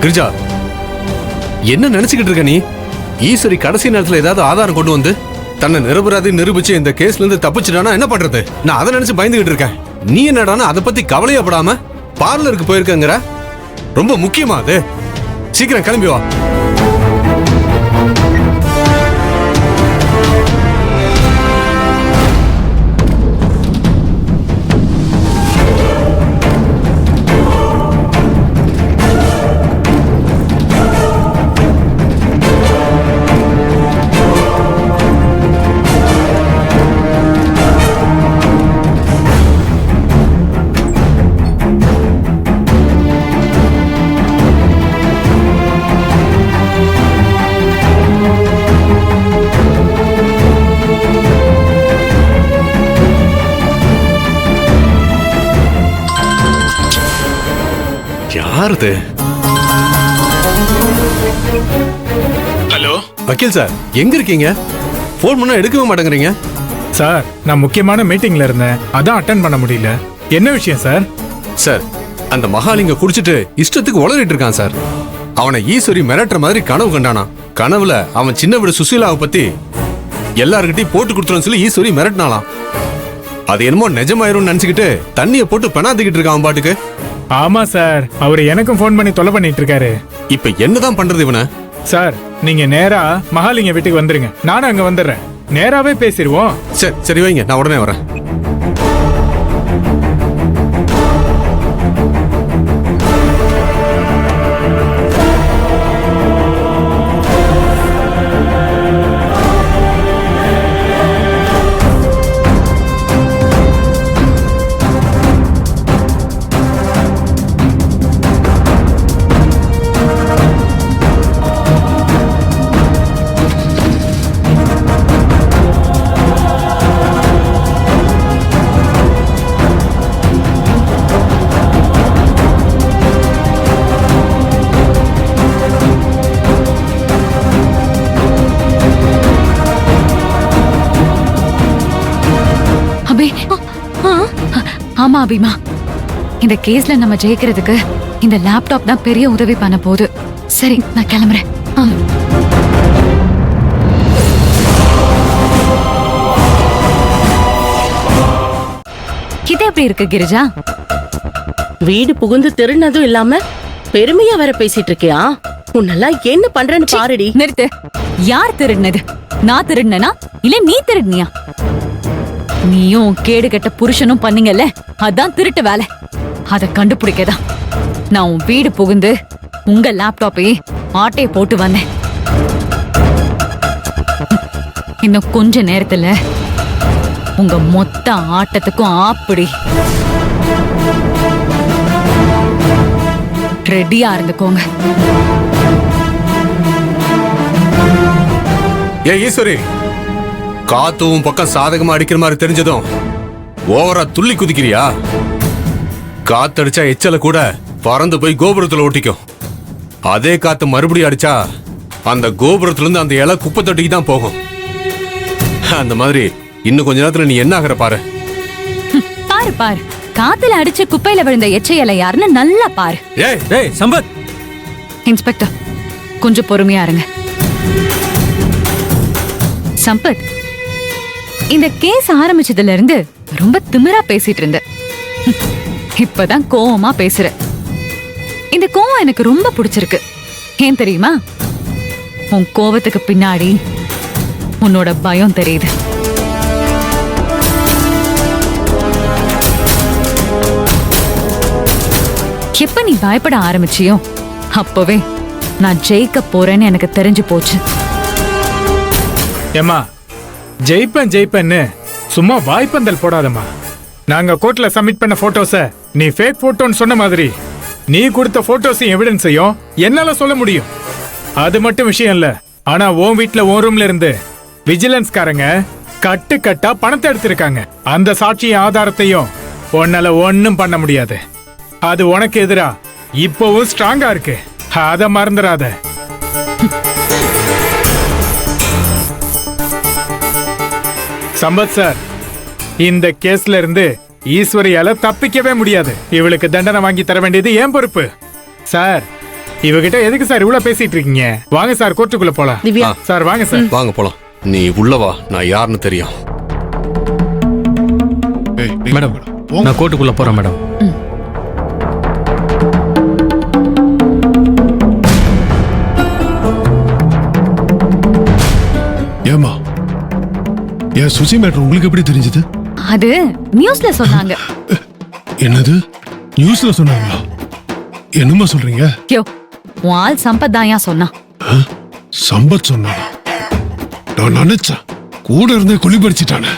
கிரிஜா, என்ன நினைச்சுக்கிட்டு இருக்க நீ? ஈஸ்வரி கடைசி நேரத்துல ஏதாவது ஆதாரம் கொண்டு வந்து தன்னை நிரபராதி நிரூபிச்சு இந்த கேஸ்ல இருந்து தப்பிச்சிட்டானா என்ன பண்றது? நான் அதை நினைச்சு பயந்துகிட்டு இருக்கேன். நீ என்னடானா அதை பத்தி கவலையப்படாம பார்லருக்கு போயிருக்கங்கிற? ரொம்ப முக்கியமா அது? சீக்கிரம் கிளம்பி வா. யாருது? ஹலோ வக்கீல் சார், எங்க இருக்கீங்க? போன் பண்ணா எடுக்கவே மாட்டேங்கிறீங்க. சார், நான் முக்கியமான மீட்டிங்ல இருந்தேன், அதான் அட்டென்ட் பண்ண முடியல. என்ன விஷயம் சார்? சார், அந்த மகாலிங்க குடிச்சிட்டு இஷ்டத்துக்கு உளறிட்டு இருக்கான் சார். அவனை ஈஸ்வரி மிரட்டுற மாதிரி கனவு கண்டானா. கனவுல அவன் சின்ன வீடு சுசீலாவை பத்தி எல்லார்கிட்டையும் போட்டு கொடுத்துருன்னு சொல்லி ஈஸ்வரி மிரட்டினாலாம். அது என்னமோ நிஜமாயிரும் நினைச்சுக்கிட்டு தண்ணியை போட்டு பெணாத்திக்கிட்டு இருக்கான் அவன் பாட்டுக்கு. ஆமா சார், அவர் எனக்கும் போன் பண்ணி தொலை பண்ணிட்டு இருக்காரு. இப்ப என்னதான் பண்றது இவனை? சார், நீங்க நேரா மகாலிங்க வீட்டுக்கு வந்துருங்க, நானும் அங்க வந்துடுறேன். நேராவே பேசிடுவோம். சரி சரி வைங்க, நான் உடனே வரேன். ஆமா அபிமா, இந்த கேஸ்ல நம்ம ஜெயிக்கிறதுக்கு இந்த லேப்டாப் தான் பெரிய உதவி பண்ண போகுது. சரி, நான் கிளம்புறேன். இது எப்படி இருக்கு கிரிஜா? வீடு புகுந்து திருநதும் இல்லாம பெருமையா வேற பேசிட்டு இருக்கியா? உன்னெல்லாம் என்ன பண்றேன்னு பாருடி. நிறுத்து. யார் திருடினது? நான் திருடினா இல்ல நீ திருடினியா? நீயும் கேடு கெட்ட புருஷனும் பண்ணீங்கல்ல, அதான் திருட்டு வேலை. அத கண்டுபிடிக்கதான் நான் உன் வீடு புகுந்து உங்க லேப்டாப்பையே ஆட்டையை போட்டு வந்தேன். இன்னும் கொஞ்ச நேரத்துல உங்க மொத்த ஆட்டத்துக்கும் ஆப்பிடி. ரெடியா இருந்துக்கோங்க. ஏ ஈஸ்வரி, காத்தும் பக்கம் சாதகமா அடிக்கிற மாதிரி தெரிஞ்சதும் ஓவரா துள்ளி குதிக்கிறியா? காத்தடிச்சா எச்சல கூட பறந்து போய் கோபுரத்துல ஒட்டிக்கும். அதே காத்து மறுபடியும் அடிச்சா அந்த கோபுரத்துல இருந்து அந்த இலை குப்பை தொட்டிக்கு தான் போகும். அந்த மாதிரி இன்னும் கொஞ்ச நேரத்துல நீ என்ன ஆகிற பாரு. பாரு பாரு, காத்துல அடிச்ச குப்பையில விழுந்த எச்ச இலை யாருன்னு நல்லா பாரு. ஏய் சம்பத். இன்ஸ்பெக்டர், கொஞ்சம் பொறுமையா இருங்க. சம்பத், இந்த கேஸ் ஆரம்பிச்சதுல இருந்து ரொம்ப திமிரா பேசிட்டு இருந்த, இப்பதான் கோவமா பேசுற. இந்த கோவம் எனக்கு ரொம்ப பிடிச்சிருக்கு. ஏன் தெரியுமா? உன் கோவத்துக்கு பின்னாடி உன்னோட பயம் தெரியுது. எப்ப நீ பயப்பட ஆரம்பிச்சியோ அப்பவே நான் ஜெயிக்க போறேன்னு எனக்கு தெரிஞ்சு போச்சு. ஏமா, ஜெயிப்பேன்னு சும்மா வாய்ப்பந்தல் போடாதம்மா. நாங்க கோர்ட்ல சப்மிட் பண்ண போட்டோஸ நீ ஃபேக் போட்டோன்னு சொன்ன மாதிரி நீ கொடுத்த போட்டோஸையும் எவிடன்ஸையும் என்னால சொல்ல முடியும். அது மட்டும் விஷயம் இல்ல, ஆனா உன் வீட்ல உன் ரூம்ல இருந்து விஜிலன்ஸ்காரங்க கட்டு கட்டா பணத்தை எடுத்திருக்காங்க. அந்த சாட்சிய ஆதாரத்தையும் உன்னால ஒன்னும் பண்ண முடியாது. அது உனக்கு எதிரா இப்பவும் ஸ்ட்ராங்கா இருக்கு, அத மறந்துடாத. சம்பத் சார், இந்த கேஸ்ல இருந்து ஈஸ்வரியால தப்பிக்கவே முடியாது. இவளுக்கு தண்டனை வாங்கி தர வேண்டியது ஏன் பொறுப்பு. சார், இவகிட்ட எதுக்கு சார் இவ்வளவு பேசிட்டு இருக்கீங்க? வாங்க சார் கோர்ட்டுக்குள்ள போலாம். திவ்யா சார் வாங்க சார். வாங்க போலாம். நீ உள்ள வா, நான் யாருன்னு தெரியும். மேடம் நான் கோர்ட்டுக்குள்ள போறேன் மேடம். ஏமா ஏன் சுசி மேட்டர் உங்களுக்கு எப்படி தெரிஞ்சது? அது நியூஸ்ல சொன்னாங்க. என்னது நியூஸ்ல சொன்னாங்களா? என்னமா சொல்றீங்க? யோ, உன் ஆள் சம்பத் தான் ஏன் சொன்னா? சம்பத் சொன்னானா? நான் நினைச்சேன் கூட இருந்தே குழி பறிச்சிட்டானே.